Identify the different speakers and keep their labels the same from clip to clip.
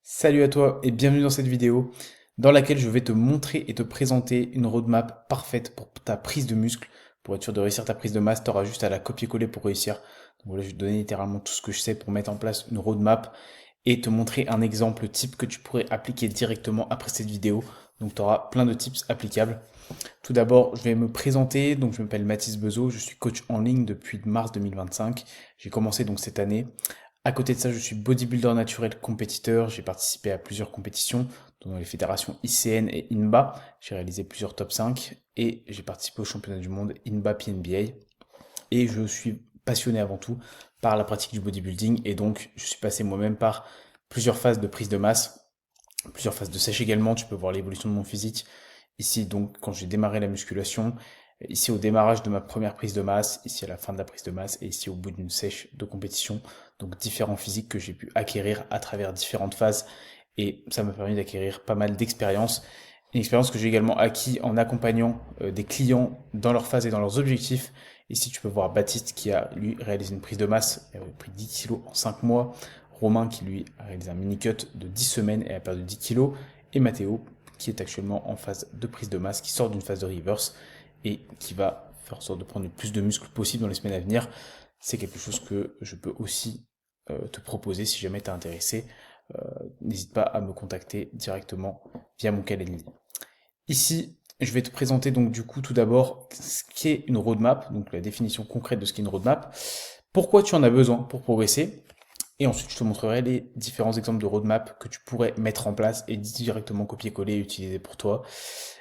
Speaker 1: Salut à toi et bienvenue dans cette vidéo dans laquelle je vais te montrer et te présenter une roadmap parfaite pour ta prise de muscle. Pour être sûr de réussir ta prise de masse, tu auras juste à la copier-coller pour réussir. Donc voilà, je vais te donner littéralement tout ce que je sais pour mettre en place une roadmap et te montrer un exemple type que tu pourrais appliquer directement après cette vidéo. Donc tu auras plein de tips applicables. Tout d'abord, je vais me présenter. Donc je m'appelle Mathis Bezo, je suis coach en ligne depuis mars 2025. J'ai commencé donc cette année. À côté de ça, je suis bodybuilder naturel compétiteur. J'ai participé à plusieurs compétitions, dont dans les fédérations ICN et INBA. J'ai réalisé plusieurs top 5 et j'ai participé au championnat du monde INBA PNBA. Et je suis passionné avant tout par la pratique du bodybuilding et donc je suis passé moi-même par plusieurs phases de prise de masse, plusieurs phases de sèche également. Tu peux voir l'évolution de mon physique. Ici, donc, quand j'ai démarré la musculation, ici au démarrage de ma première prise de masse, ici à la fin de la prise de masse, et ici au bout d'une sèche de compétition. Donc différents physiques que j'ai pu acquérir à travers différentes phases, et ça m'a permis d'acquérir pas mal d'expérience. Une expérience que j'ai également acquis en accompagnant des clients dans leurs phases et dans leurs objectifs. Ici, tu peux voir Baptiste qui a, lui, réalisé une prise de masse, il a pris 10 kilos en 5 mois. Romain qui, lui, a réalisé un mini-cut de 10 semaines et a perdu 10 kilos. Et Mathéo qui est actuellement en phase de prise de masse, qui sort d'une phase de reverse et qui va faire en sorte de prendre le plus de muscles possible dans les semaines à venir. C'est quelque chose que je peux aussi te proposer si jamais tu es intéressé. N'hésite pas à me contacter directement via mon calendrier. Ici, je vais te présenter donc du coup tout d'abord ce qu'est une roadmap, donc la définition concrète de ce qu'est une roadmap, pourquoi tu en as besoin pour progresser, et ensuite je te montrerai les différents exemples de roadmap que tu pourrais mettre en place et directement copier-coller et utiliser pour toi.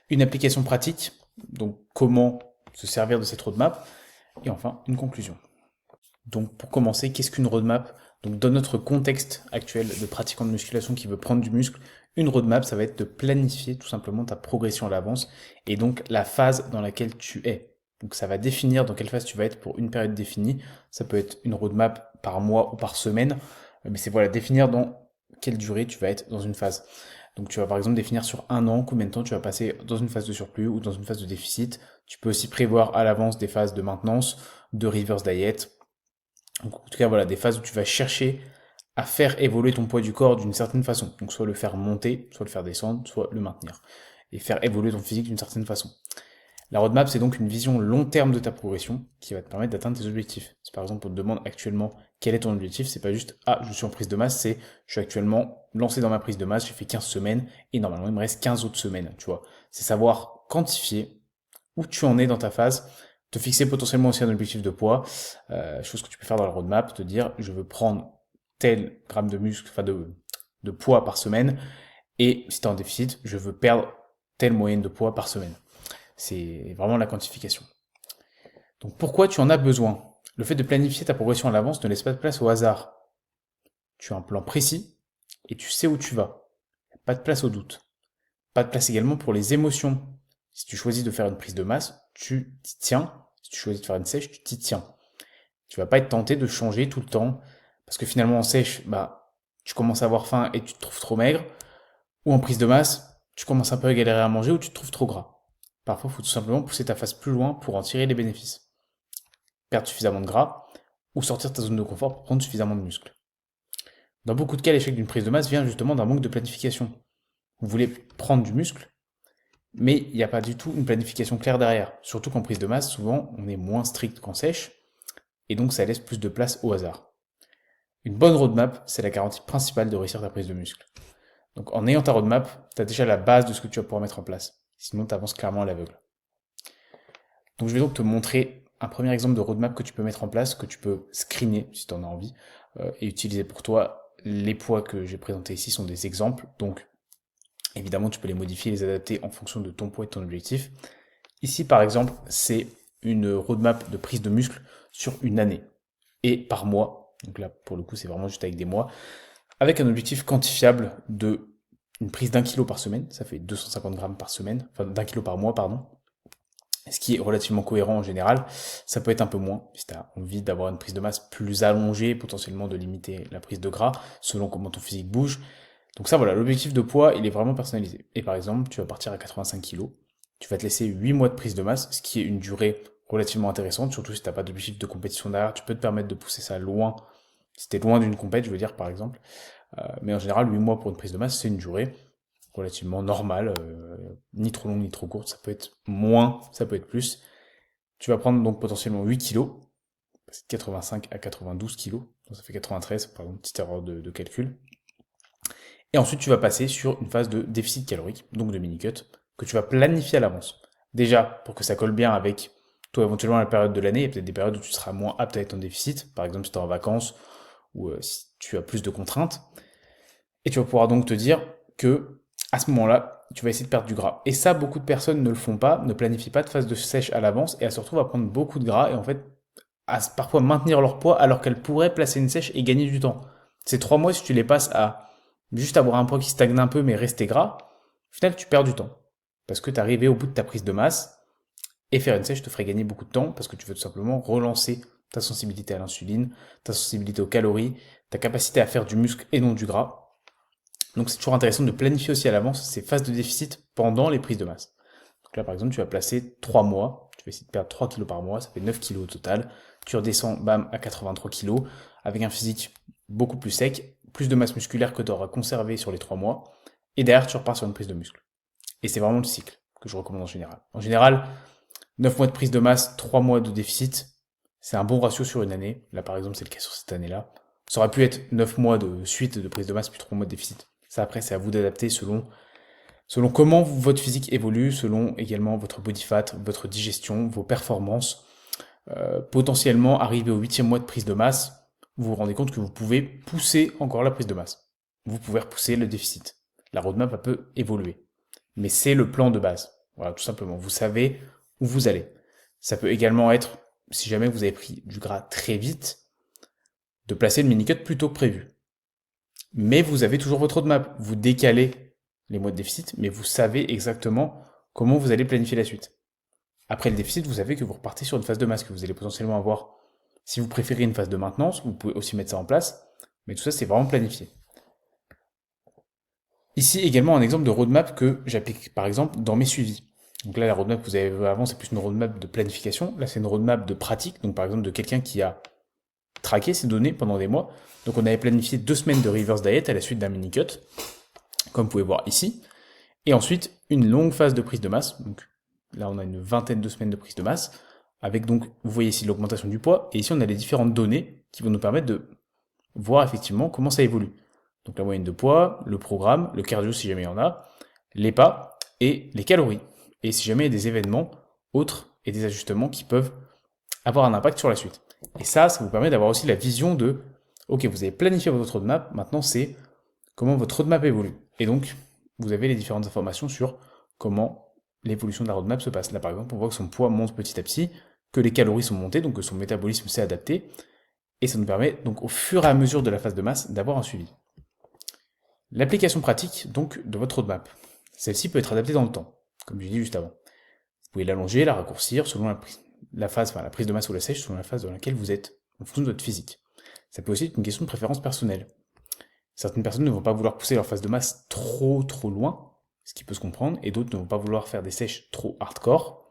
Speaker 1: Une application pratique, donc comment se servir de cette roadmap, et enfin une conclusion. Donc pour commencer, qu'est-ce qu'une roadmap? Donc dans notre contexte actuel de pratiquant de musculation qui veut prendre du muscle, une roadmap, ça va être de planifier tout simplement ta progression à l'avance et donc la phase dans laquelle tu es. Donc ça va définir dans quelle phase tu vas être pour une période définie. Ça peut être une roadmap par mois ou par semaine, mais c'est voilà, définir dans quelle durée tu vas être dans une phase. Donc tu vas par exemple définir sur un an combien de temps tu vas passer dans une phase de surplus ou dans une phase de déficit. Tu peux aussi prévoir à l'avance des phases de maintenance, de reverse diet, donc, en tout cas, voilà, des phases où tu vas chercher à faire évoluer ton poids du corps d'une certaine façon. Donc, soit le faire monter, soit le faire descendre, soit le maintenir. Et faire évoluer ton physique d'une certaine façon. La roadmap, c'est donc une vision long terme de ta progression qui va te permettre d'atteindre tes objectifs. Si par exemple on te demande actuellement quel est ton objectif, c'est pas juste ah je suis en prise de masse, c'est je suis actuellement lancé dans ma prise de masse, j'ai fait 15 semaines et normalement il me reste 15 autres semaines, tu vois. C'est savoir quantifier où tu en es dans ta phase, te fixer potentiellement aussi un objectif de poids, chose que tu peux faire dans la roadmap, te dire je veux prendre tel gramme de muscle, enfin de poids par semaine, et si tu es en déficit, je veux perdre telle moyenne de poids par semaine. C'est vraiment la quantification. Donc pourquoi tu en as besoin? Le fait de planifier ta progression à l'avance ne laisse pas de place au hasard. Tu as un plan précis et tu sais où tu vas. Pas de place au doute. Pas de place également pour les émotions. Si tu choisis de faire une prise de masse, tu t'y tiens. Si tu choisis de faire une sèche, tu t'y tiens. Tu vas pas être tenté de changer tout le temps. Parce que finalement, en sèche, bah, tu commences à avoir faim et tu te trouves trop maigre. Ou en prise de masse, tu commences un peu à galérer à manger ou tu te trouves trop gras. Parfois, il faut tout simplement pousser ta face plus loin pour en tirer les bénéfices. Perdre suffisamment de gras ou sortir de ta zone de confort pour prendre suffisamment de muscles. Dans beaucoup de cas, l'échec d'une prise de masse vient justement d'un manque de planification. Vous voulez prendre du muscle, mais il n'y a pas du tout une planification claire derrière. Surtout qu'en prise de masse, souvent, on est moins strict qu'en sèche, et donc ça laisse plus de place au hasard. Une bonne roadmap, c'est la garantie principale de réussir ta prise de muscle. Donc en ayant ta roadmap, tu as déjà la base de ce que tu vas pouvoir mettre en place. Sinon, tu avances clairement à l'aveugle. Donc je vais donc te montrer un premier exemple de roadmap que tu peux mettre en place, que tu peux screener si tu en as envie, et utiliser pour toi. Les poids que j'ai présentés ici sont des exemples, donc évidemment tu peux les modifier, les adapter en fonction de ton poids et de ton objectif. Ici par exemple, c'est une roadmap de prise de muscle sur une année et par mois. Donc là pour le coup c'est vraiment juste avec des mois, avec un objectif quantifiable de une prise d'1 kilo par semaine, ça fait 250 grammes par semaine, enfin d'1 kilo par mois, pardon, ce qui est relativement cohérent en général. Ça peut être un peu moins, si tu as envie d'avoir une prise de masse plus allongée, potentiellement de limiter la prise de gras, selon comment ton physique bouge. Donc ça voilà, l'objectif de poids, il est vraiment personnalisé. Et par exemple, tu vas partir à 85 kg, tu vas te laisser 8 mois de prise de masse, ce qui est une durée relativement intéressante, surtout si tu n'as pas d'objectif de compétition derrière, tu peux te permettre de pousser ça loin, si tu es loin d'une compète, je veux dire par exemple. Mais en général, 8 mois pour une prise de masse, c'est une durée relativement normale, ni trop longue ni trop courte. Ça peut être moins, ça peut être plus. Tu vas prendre donc potentiellement 8 kilos, c'est 85 à 92 kilos, donc ça fait 93, par exemple, petite erreur de calcul. Et ensuite, tu vas passer sur une phase de déficit calorique, donc de mini-cut, que tu vas planifier à l'avance. Déjà, pour que ça colle bien avec toi, éventuellement, la période de l'année, il y a peut-être des périodes où tu seras moins apte à être en déficit, par exemple si tu es en vacances ou si tu as plus de contraintes. Et tu vas pouvoir donc te dire que à ce moment-là, tu vas essayer de perdre du gras. Et ça, beaucoup de personnes ne le font pas, ne planifient pas de phase de sèche à l'avance, et elles se retrouvent à prendre beaucoup de gras, et en fait, à parfois maintenir leur poids, alors qu'elles pourraient placer une sèche et gagner du temps. Ces 3 mois, si tu les passes à juste avoir un poids qui stagne un peu, mais rester gras, au final, tu perds du temps. Parce que tu es arrivé au bout de ta prise de masse, et faire une sèche te ferait gagner beaucoup de temps, parce que tu veux tout simplement relancer ta sensibilité à l'insuline, ta sensibilité aux calories, ta capacité à faire du muscle et non du gras. Donc c'est toujours intéressant de planifier aussi à l'avance ces phases de déficit pendant les prises de masse. Donc là par exemple tu vas placer 3 mois, tu vas essayer de perdre 3 kilos par mois, ça fait 9 kilos au total. Tu redescends bam à 83 kilos avec un physique beaucoup plus sec, plus de masse musculaire que tu auras conservé sur les 3 mois. Et derrière tu repars sur une prise de muscle. Et c'est vraiment le cycle que je recommande en général. En général, 9 mois de prise de masse, 3 mois de déficit, c'est un bon ratio sur une année. Là par exemple c'est le cas sur cette année-là. Ça aurait pu être 9 mois de suite de prise de masse puis 3 mois de déficit. Ça après c'est à vous d'adapter selon comment votre physique évolue, selon également votre body fat, votre digestion, vos performances. Potentiellement arriver au 8e mois de prise de masse, vous vous rendez compte que vous pouvez pousser encore la prise de masse. Vous pouvez repousser le déficit. La roadmap peut évoluer. Mais c'est le plan de base. Voilà, tout simplement. Vous savez où vous allez. Ça peut également être, si jamais vous avez pris du gras très vite, de placer le mini-cut plus tôt que prévu. Mais vous avez toujours votre roadmap. Vous décalez les mois de déficit, mais vous savez exactement comment vous allez planifier la suite. Après le déficit, vous savez que vous repartez sur une phase de masse, que vous allez potentiellement avoir. Si vous préférez une phase de maintenance, vous pouvez aussi mettre ça en place, mais tout ça, c'est vraiment planifié. Ici, également, un exemple de roadmap que j'applique, par exemple, dans mes suivis. Donc là, la roadmap que vous avez vu avant, c'est plus une roadmap de planification. Là, c'est une roadmap de pratique, donc par exemple de quelqu'un qui a traqué ses données pendant des mois. Donc on avait planifié 2 semaines de reverse diet à la suite d'un mini-cut, comme vous pouvez voir ici. Et ensuite, une longue phase de prise de masse. Donc là, on a une vingtaine de semaines de prise de masse, avec donc, vous voyez ici l'augmentation du poids, et ici on a les différentes données qui vont nous permettre de voir effectivement comment ça évolue. Donc la moyenne de poids, le programme, le cardio si jamais il y en a, les pas et les calories. Et si jamais il y a des événements autres et des ajustements qui peuvent avoir un impact sur la suite. Et ça vous permet d'avoir aussi la vision de, ok, vous avez planifié votre roadmap, maintenant c'est comment votre roadmap évolue. Et donc, vous avez les différentes informations sur comment l'évolution de la roadmap se passe. Là, par exemple, on voit que son poids monte petit à petit, que les calories sont montées, donc que son métabolisme s'est adapté, et ça nous permet, donc, au fur et à mesure de la phase de masse, d'avoir un suivi. L'application pratique, donc, de votre roadmap. Celle-ci peut être adaptée dans le temps, comme j'ai dit juste avant. Vous pouvez l'allonger, la raccourcir, selon la phase, enfin, la prise de masse ou la sèche, selon la phase dans laquelle vous êtes, en fonction de votre physique. Ça peut aussi être une question de préférence personnelle. Certaines personnes ne vont pas vouloir pousser leur phase de masse trop loin, ce qui peut se comprendre, et d'autres ne vont pas vouloir faire des sèches trop hardcore.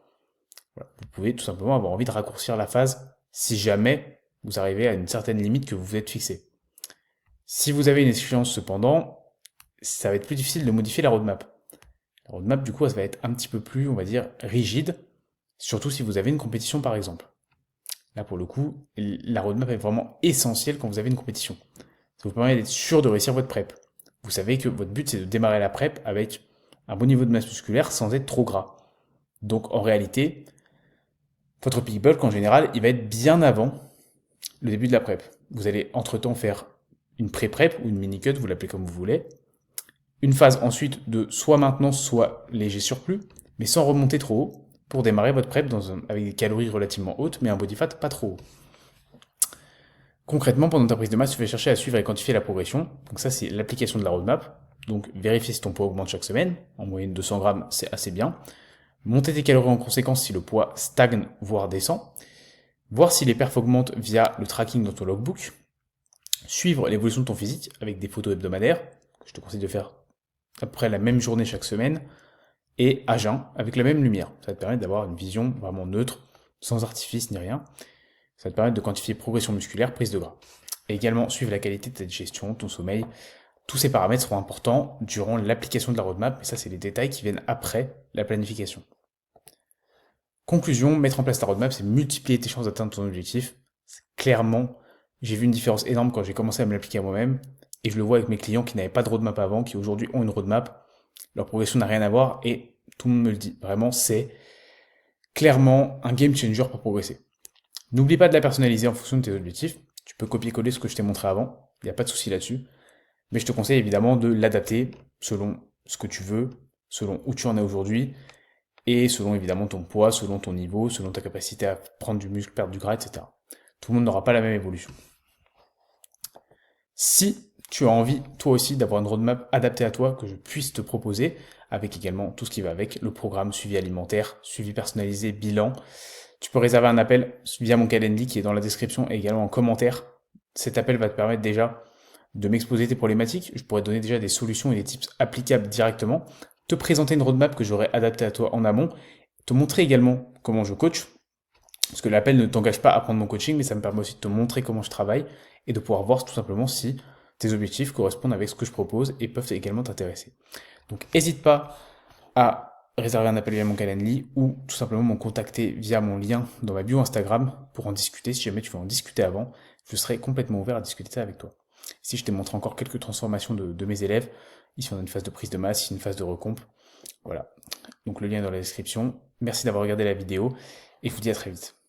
Speaker 1: Voilà. Vous pouvez tout simplement avoir envie de raccourcir la phase si jamais vous arrivez à une certaine limite que vous vous êtes fixée. Si vous avez une échéance cependant, ça va être plus difficile de modifier la roadmap. La roadmap, du coup, ça va être un petit peu plus, on va dire, rigide, surtout si vous avez une compétition par exemple. Là, pour le coup, la roadmap est vraiment essentielle quand vous avez une compétition. Ça vous permet d'être sûr de réussir votre prep. Vous savez que votre but, c'est de démarrer la prep avec un bon niveau de masse musculaire sans être trop gras. Donc, en réalité, votre peak bulk, en général, il va être bien avant le début de la prep. Vous allez, entre-temps, faire une pré-prep ou une mini-cut, vous l'appelez comme vous voulez. Une phase ensuite de soit maintenance, soit léger surplus, mais sans remonter trop haut, pour démarrer votre prep avec des calories relativement hautes, mais un body fat pas trop haut. Concrètement, pendant ta prise de masse, tu vas chercher à suivre et quantifier la progression. Donc ça, c'est l'application de la roadmap. Donc vérifier si ton poids augmente chaque semaine. En moyenne 200 grammes, c'est assez bien. Monter tes calories en conséquence si le poids stagne, voire descend. Voir si les perfs augmentent via le tracking dans ton logbook. Suivre l'évolution de ton physique avec des photos hebdomadaires, que je te conseille de faire à peu près la même journée chaque semaine. Et à jeun, avec la même lumière. Ça va te permettre d'avoir une vision vraiment neutre, sans artifice ni rien. Ça va te permettre de quantifier progression musculaire, prise de gras. Et également, suivre la qualité de ta digestion, ton sommeil, Tous ces paramètres seront importants durant l'application de la roadmap, mais ça, c'est les détails qui viennent après la planification. Conclusion, mettre en place ta roadmap, c'est multiplier tes chances d'atteindre ton objectif. Clairement, j'ai vu une différence énorme quand j'ai commencé à me l'appliquer à moi-même, et je le vois avec mes clients qui n'avaient pas de roadmap avant, qui aujourd'hui ont une roadmap. Leur progression n'a rien à voir, et tout le monde me le dit. Vraiment, c'est clairement un game changer pour progresser. N'oublie pas de la personnaliser en fonction de tes objectifs. Tu peux copier-coller ce que je t'ai montré avant, il n'y a pas de souci là-dessus. Mais je te conseille évidemment de l'adapter selon ce que tu veux, selon où tu en es aujourd'hui, et selon évidemment ton poids, selon ton niveau, selon ta capacité à prendre du muscle, perdre du gras, etc. Tout le monde n'aura pas la même évolution. Si tu as envie, toi aussi, d'avoir une roadmap adaptée à toi, que je puisse te proposer, avec également tout ce qui va avec, le programme suivi alimentaire, suivi personnalisé, bilan, tu peux réserver un appel via mon calendrier qui est dans la description et également en commentaire. Cet appel va te permettre déjà de m'exposer tes problématiques. Je pourrais te donner déjà des solutions et des tips applicables directement, te présenter une roadmap que j'aurais adaptée à toi en amont, te montrer également comment je coach, parce que l'appel ne t'engage pas à prendre mon coaching, mais ça me permet aussi de te montrer comment je travaille et de pouvoir voir tout simplement si tes objectifs correspondent avec ce que je propose et peuvent également t'intéresser. Donc n'hésite pas à réserver un appel via mon Calendly ou tout simplement me contacter via mon lien dans ma bio Instagram pour en discuter. Si jamais tu veux en discuter avant, je serai complètement ouvert à discuter ça avec toi. Ici, je t'ai montré encore quelques transformations de mes élèves. Ici, on a une phase de prise de masse, ici une phase de recomp. Voilà. Donc le lien est dans la description. Merci d'avoir regardé la vidéo et je vous dis à très vite.